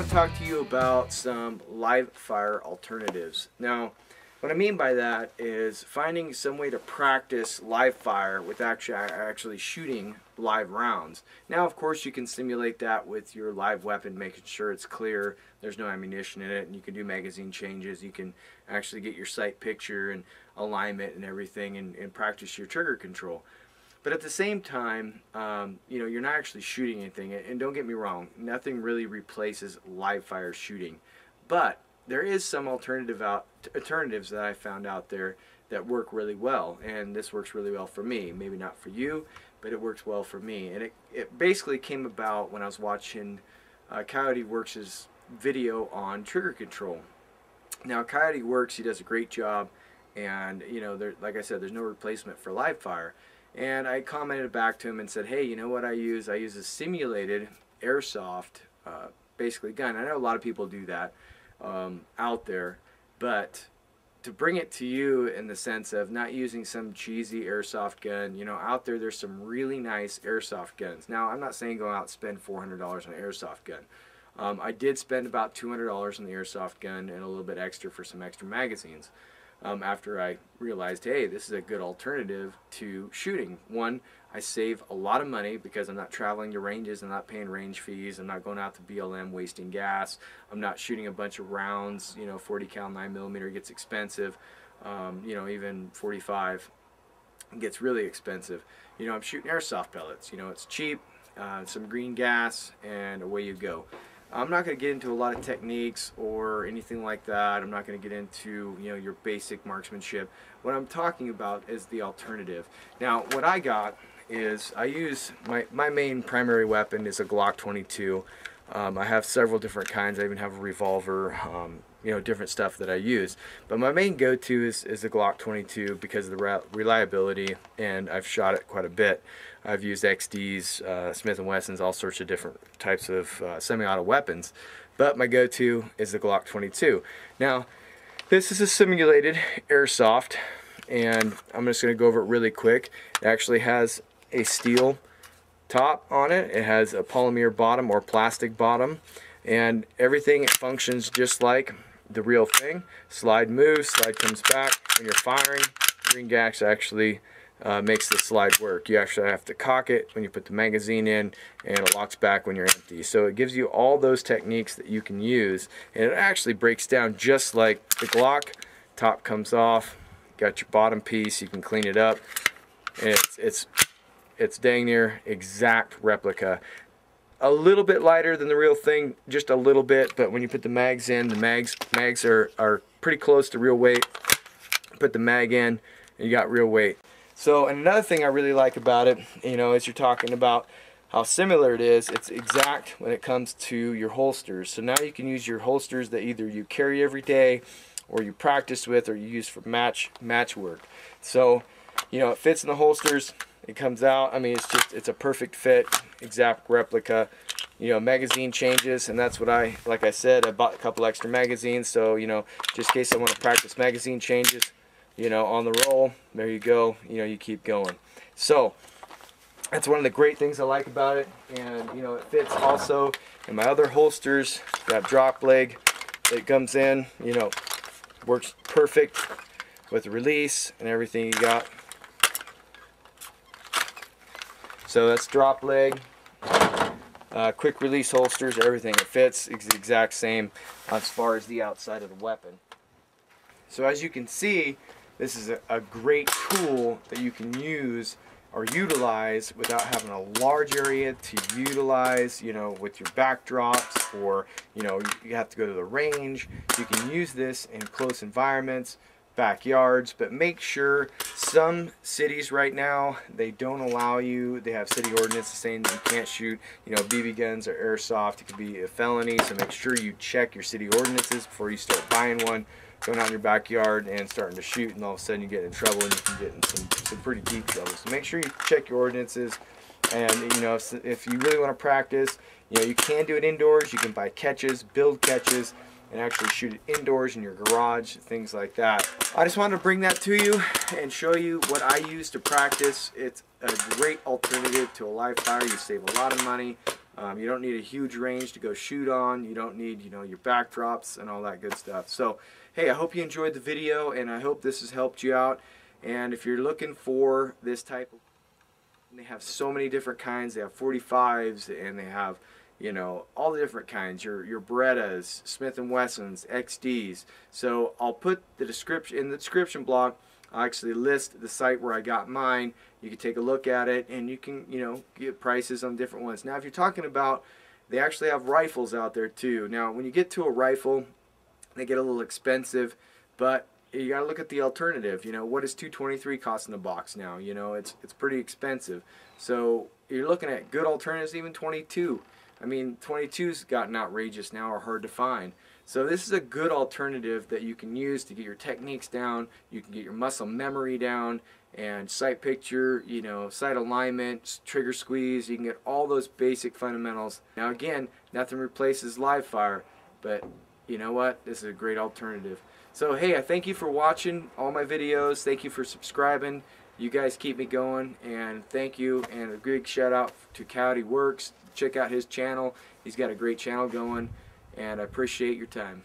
want to talk to you about some live fire alternatives. Now, what I mean by that is finding some way to practice live fire with actually shooting live rounds. Now, of course, you can simulate that with your live weapon, making sure it's clear, there's no ammunition in it, and you can do magazine changes. You can actually get your sight picture and alignment and everything and practice your trigger control. But at the same time, you're not actually shooting anything. And don't get me wrong, nothing really replaces live fire shooting. But there is some alternatives that I found out there that work really well. And this works really well for me. Maybe not for you, but it works well for me. And it basically came about when I was watching Coyote Works' video on trigger control. Now, Coyote Works, he does a great job. And, like I said, there's no replacement for live fire. And I commented back to him and said, hey, you know what I use? I use a simulated Airsoft, basically gun. I know a lot of people do that out there, but to bring it to you in the sense of not using some cheesy Airsoft gun, out there's some really nice Airsoft guns. Now, I'm not saying go out and spend $400 on an Airsoft gun. I did spend about $200 on the Airsoft gun and a little bit extra for some extra magazines. After I realized, hey, this is a good alternative to shooting. One, I save a lot of money because I'm not traveling to ranges, I'm not paying range fees, I'm not going out to BLM wasting gas, I'm not shooting a bunch of rounds, 40 cal 9mm gets expensive, even 45 gets really expensive. I'm shooting airsoft pellets, it's cheap, some green gas, and away you go. I'm not going to get into a lot of techniques or anything like that. I'm not going to get into your basic marksmanship. What I'm talking about is the alternative. Now, what I got is I use my main primary weapon is a Glock 22. I have several different kinds. I even have a revolver. Different stuff that I use. But my main go-to is the Glock 22 because of the reliability, and I've shot it quite a bit. I've used XDs, Smith & Wessons, all sorts of different types of semi-auto weapons. But my go-to is the Glock 22. Now, this is a simulated Airsoft, and I'm just going to go over it really quick. It actually has a steel top on it. It has a polymer bottom or plastic bottom, and everything functions just like the real thing. Slide moves, slide comes back. When you're firing, green gas actually makes the slide work. You actually have to cock it when you put the magazine in, and it locks back when you're empty. So it gives you all those techniques that you can use, and it actually breaks down just like the Glock. Top comes off, got your bottom piece, you can clean it up, and it's dang near exact replica. A little bit lighter than the real thing, just a little bit, but when you put the mags in, the mags are pretty close to real weight. Put the mag in, and you got real weight. So, and another thing I really like about it, as you're talking about how similar it is, it's exact when it comes to your holsters. So now you can use your holsters that either you carry every day, or you practice with, or you use for match work. So, it fits in the holsters. It comes out, it's a perfect fit, exact replica. Magazine changes, and that's what like I said, I bought a couple extra magazines, so, just in case I want to practice magazine changes, on the roll, there you go, you keep going. So, that's one of the great things I like about it, and, it fits also in my other holsters. That drop leg that comes in, works perfect with the release and everything you got. So that's drop leg, quick release holsters, everything. It fits, it's the exact same as far as the outside of the weapon. So as you can see, this is a great tool that you can use or utilize without having a large area to utilize, with your backdrops, or, you have to go to the range. You can use this in close environments, backyards, but make sure, some cities right now, they don't allow you, they have city ordinances saying that you can't shoot BB guns or airsoft. It could be a felony, so make sure you check your city ordinances before you start buying one, going out in your backyard and starting to shoot, and all of a sudden you get in trouble, and you can get in some pretty deep trouble. So make sure you check your ordinances, and if you really want to practice, you can do it indoors. You can buy catches, build catches, and actually shoot it indoors in your garage, things like that. I just wanted to bring that to you and show you what I use to practice. It's a great alternative to a live fire. You save a lot of money, You don't need a huge range to go shoot on. You don't need, your backdrops and all that good stuff. So, hey, I hope you enjoyed the video, and I hope this has helped you out. And if you're looking for this type of, they have so many different kinds. They have 45s, and they have, all the different kinds. Your Berettas, Smith & Wessons, XDs. So I'll put the description in the description block. I'll actually list the site where I got mine. You can take a look at it, and you can, get prices on different ones. Now, if you're talking about, they actually have rifles out there too. Now, when you get to a rifle, they get a little expensive, but you got to look at the alternative. What does 223 cost in the box now? It's pretty expensive. So you're looking at good alternatives, even 22. I mean, 22's gotten outrageous now, or hard to find. So this is a good alternative that you can use to get your techniques down. You can get your muscle memory down, and sight picture, sight alignment, trigger squeeze. You can get all those basic fundamentals. Now again, nothing replaces live fire, but you know what? This is a great alternative. So hey, I thank you for watching all my videos. Thank you for subscribing. You guys keep me going, and thank you. And a big shout out to Coyote Works. Check out his channel. He's got a great channel going, and I appreciate your time.